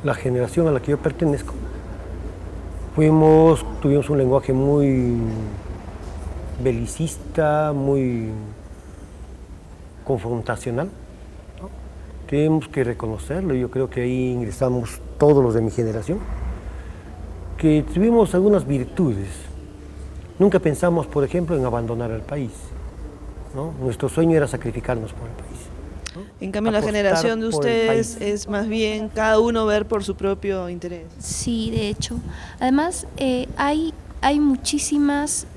la generación a la que yo pertenezco, tuvimos un lenguaje muy belicista, muy confrontacional, ¿no? Tenemos que reconocerlo, yo creo que ahí ingresamos todos los de mi generación, que tuvimos algunas virtudes. Nunca pensamos, por ejemplo, en abandonar el país, ¿no? Nuestro sueño era sacrificarnos por el país, ¿no? En cambio, la Apostar generación de por el ustedes país. es más bien cada uno ver por su propio interés. Sí, de hecho. Además, hay muchísimos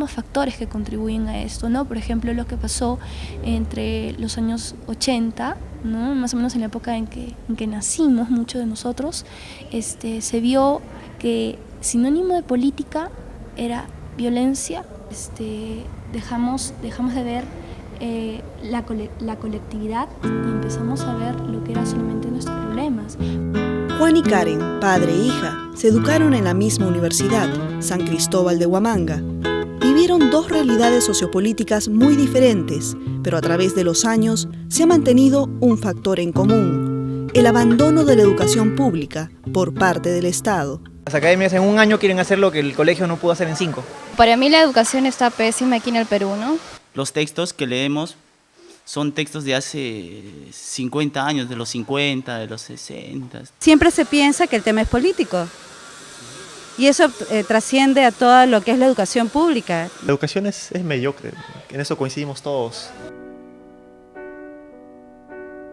factores que contribuyen a esto, ¿no? Por ejemplo, lo que pasó entre los años 80, ¿no? Más o menos en la época en que nacimos, muchos de nosotros, se vio que sinónimo de política era violencia. Dejamos de ver la colectividad y empezamos a ver lo que eran solamente nuestros problemas. Juan y Karen, padre e hija, se educaron en la misma universidad, San Cristóbal de Huamanga. Vivieron dos realidades sociopolíticas muy diferentes, pero a través de los años se ha mantenido un factor en común: el abandono de la educación pública por parte del Estado. Las academias en un año quieren hacer lo que el colegio no pudo hacer en 5. Para mí la educación está pésima aquí en el Perú, ¿no? Los textos que leemos son textos de hace 50 años, de los 50, de los 60. Siempre se piensa que el tema es político y eso trasciende a todo lo que es la educación pública. La educación es mediocre, en eso coincidimos todos.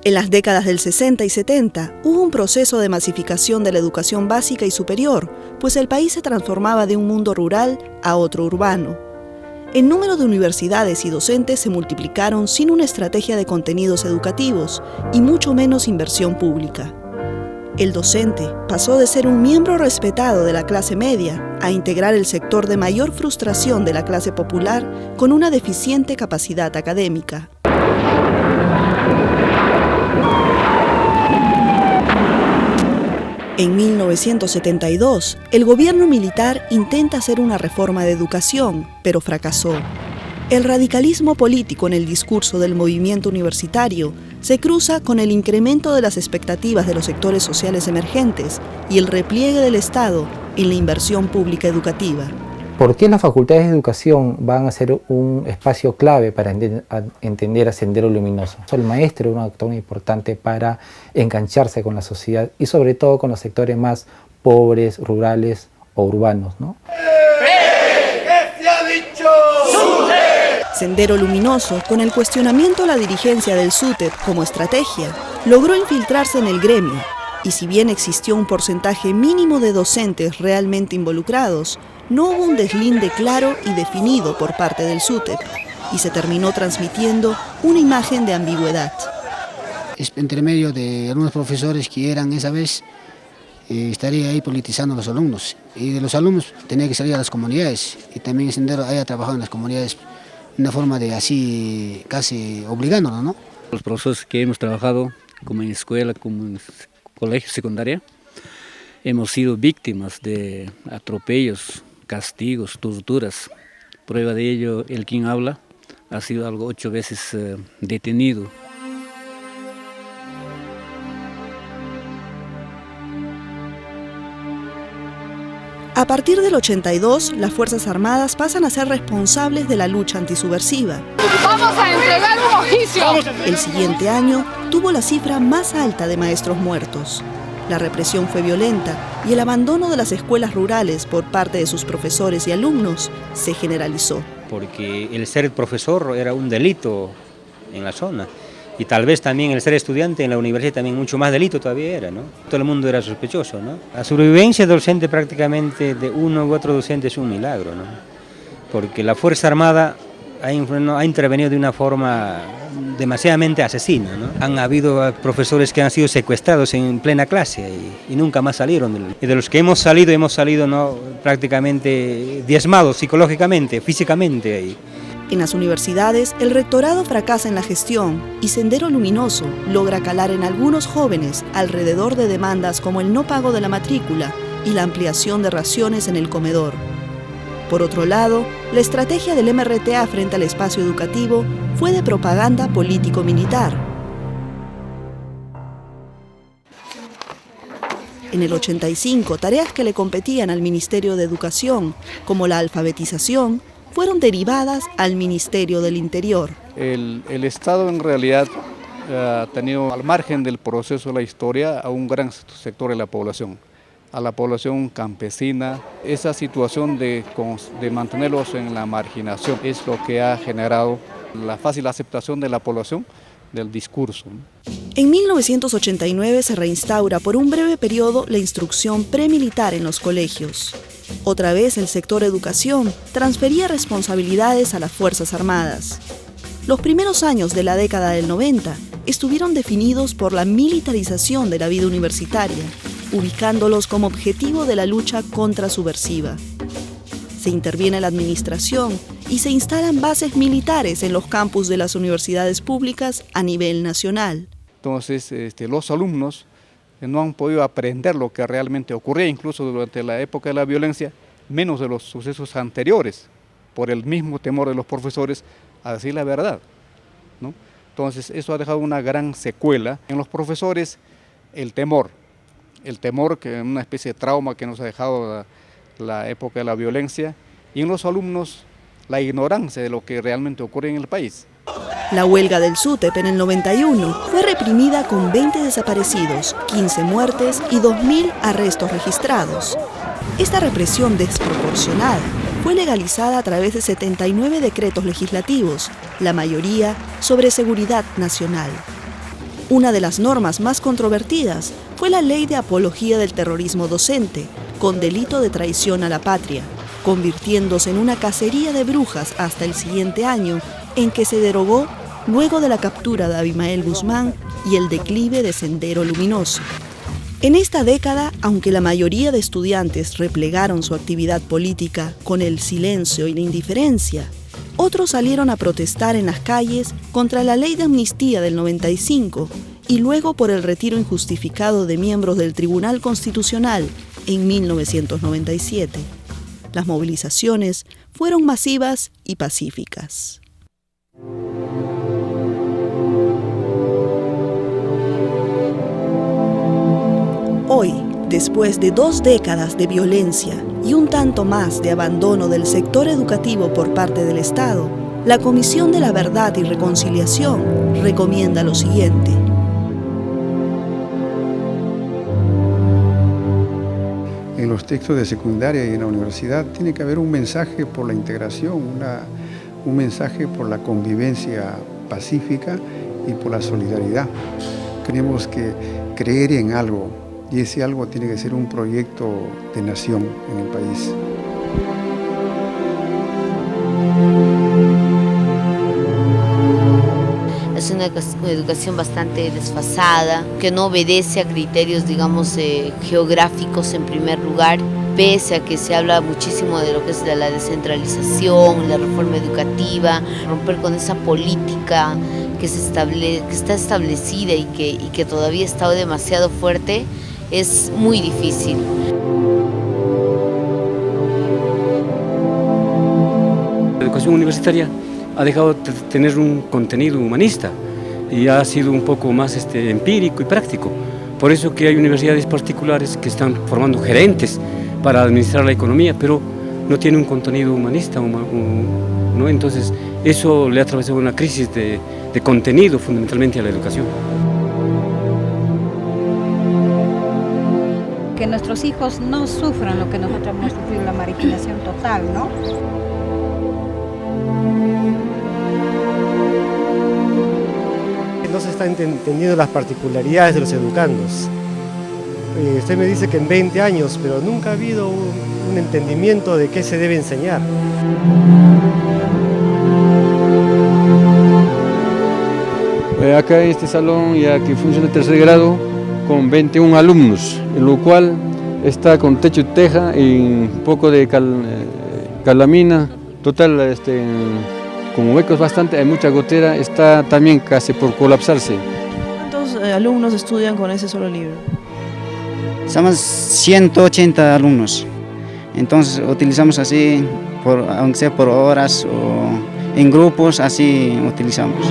En las décadas del 60 y 70 hubo un proceso de masificación de la educación básica y superior, pues el país se transformaba de un mundo rural a otro urbano. El número de universidades y docentes se multiplicaron sin una estrategia de contenidos educativos y mucho menos inversión pública. El docente pasó de ser un miembro respetado de la clase media a integrar el sector de mayor frustración de la clase popular con una deficiente capacidad académica. En 1972, el gobierno militar intenta hacer una reforma de educación, pero fracasó. El radicalismo político en el discurso del movimiento universitario se cruza con el incremento de las expectativas de los sectores sociales emergentes y el repliegue del Estado en la inversión pública educativa. ¿Por qué las facultades de educación van a ser un espacio clave para entender a Sendero Luminoso? El maestro es un actor muy importante para engancharse con la sociedad y sobre todo con los sectores más pobres, rurales o urbanos, ¿no? ¿Qué se ha dicho? Sendero Luminoso, con el cuestionamiento a la dirigencia del SUTEP como estrategia, logró infiltrarse en el gremio. Y si bien existió un porcentaje mínimo de docentes realmente involucrados, no hubo un deslinde claro y definido por parte del SUTEP, y se terminó transmitiendo una imagen de ambigüedad. Entre medio de algunos profesores que eran esa vez, estaría ahí politizando a los alumnos, y de los alumnos tenía que salir a las comunidades, y también el Sendero haya trabajado en las comunidades de una forma de así, casi obligándolos, ¿no? Los profesores que hemos trabajado, como en escuela, como en colegio secundaria, hemos sido víctimas de atropellos, castigos, torturas. Prueba de ello, el quien habla ha sido 8 veces detenido. A partir del 82, las Fuerzas Armadas pasan a ser responsables de la lucha antisubversiva. ¡Vamos a entregar un oficio! El siguiente año tuvo la cifra más alta de maestros muertos. La represión fue violenta y el abandono de las escuelas rurales por parte de sus profesores y alumnos se generalizó. Porque el ser profesor era un delito en la zona. Y tal vez también el ser estudiante en la universidad también mucho más delito todavía era, ¿no? Todo el mundo era sospechoso, ¿no? La sobrevivencia docente prácticamente de uno u otro docente es un milagro, ¿no? Porque la Fuerza Armada ha intervenido de una forma demasiadamente asesina, ¿no? Han habido profesores que han sido secuestrados en plena clase y nunca más salieron. Y de los que hemos salido ¿no? prácticamente diezmados psicológicamente, físicamente. En las universidades, el rectorado fracasa en la gestión y Sendero Luminoso logra calar en algunos jóvenes alrededor de demandas como el no pago de la matrícula y la ampliación de raciones en el comedor. Por otro lado, la estrategia del MRTA frente al espacio educativo fue de propaganda político-militar. En el 85, tareas que le competían al Ministerio de Educación, como la alfabetización, fueron derivadas al Ministerio del Interior. El Estado en realidad ha tenido al margen del proceso de la historia a un gran sector de la población, a la población campesina. Esa situación de mantenerlos en la marginación es lo que ha generado la fácil aceptación de la población del discurso. En 1989 se reinstaura por un breve periodo la instrucción premilitar en los colegios. Otra vez el sector educación transfería responsabilidades a las Fuerzas Armadas. Los primeros años de la década del 90 estuvieron definidos por la militarización de la vida universitaria, ubicándolos como objetivo de la lucha contrasubversiva. Se interviene la administración y se instalan bases militares en los campus de las universidades públicas a nivel nacional. Entonces, los alumnos no han podido aprender lo que realmente ocurría, incluso durante la época de la violencia, menos de los sucesos anteriores, por el mismo temor de los profesores a decir la verdad, ¿no? Entonces, eso ha dejado una gran secuela en los profesores, el temor que es una especie de trauma que nos ha dejado la época de la violencia, y en los alumnos la ignorancia de lo que realmente ocurre en el país. La huelga del SUTEP en el 91 fue reprimida con 20 desaparecidos, 15 muertes y 2.000 arrestos registrados. Esta represión desproporcionada fue legalizada a través de 79 decretos legislativos, la mayoría sobre seguridad nacional. Una de las normas más controvertidas fue la Ley de Apología del Terrorismo Docente, con delito de traición a la patria, convirtiéndose en una cacería de brujas hasta el siguiente año, en que se derogó luego de la captura de Abimael Guzmán y el declive de Sendero Luminoso. En esta década, aunque la mayoría de estudiantes replegaron su actividad política con el silencio y la indiferencia, otros salieron a protestar en las calles contra la ley de amnistía del 95 y luego por el retiro injustificado de miembros del Tribunal Constitucional en 1997. Las movilizaciones fueron masivas y pacíficas. Hoy, después de 2 décadas de violencia y un tanto más de abandono del sector educativo por parte del Estado, la Comisión de la Verdad y Reconciliación recomienda lo siguiente. En los textos de secundaria y en la universidad tiene que haber un mensaje por la integración, un mensaje por la convivencia pacífica y por la solidaridad. Tenemos que creer en algo y ese algo tiene que ser un proyecto de nación en el país. Es una educación bastante desfasada, que no obedece a criterios, digamos, geográficos en primer lugar, pese a que se habla muchísimo de lo que es de la descentralización, la reforma educativa, romper con esa política que está establecida y que todavía está demasiado fuerte, es muy difícil. La educación universitaria ha dejado de tener un contenido humanista y ha sido un poco más empírico y práctico. Por eso que hay universidades particulares que están formando gerentes para administrar la economía, pero no tiene un contenido humanista, ¿no? Entonces eso le ha atravesado una crisis de contenido fundamentalmente a la educación. Que nuestros hijos no sufran lo que nosotros hemos sufrido, la marginación total, ¿no? No se están entendiendo las particularidades de los educandos. Usted me dice que en 20 años, pero nunca ha habido un entendimiento de qué se debe enseñar. Acá en este salón ya que funciona el 3er grado con 21 alumnos, en lo cual está con techo de teja y un poco de calamina, total como huecos bastante, hay mucha gotera, está también casi por colapsarse. ¿Cuántos alumnos estudian con ese solo libro? Somos 180 alumnos, entonces utilizamos así, aunque sea por horas o en grupos, así utilizamos.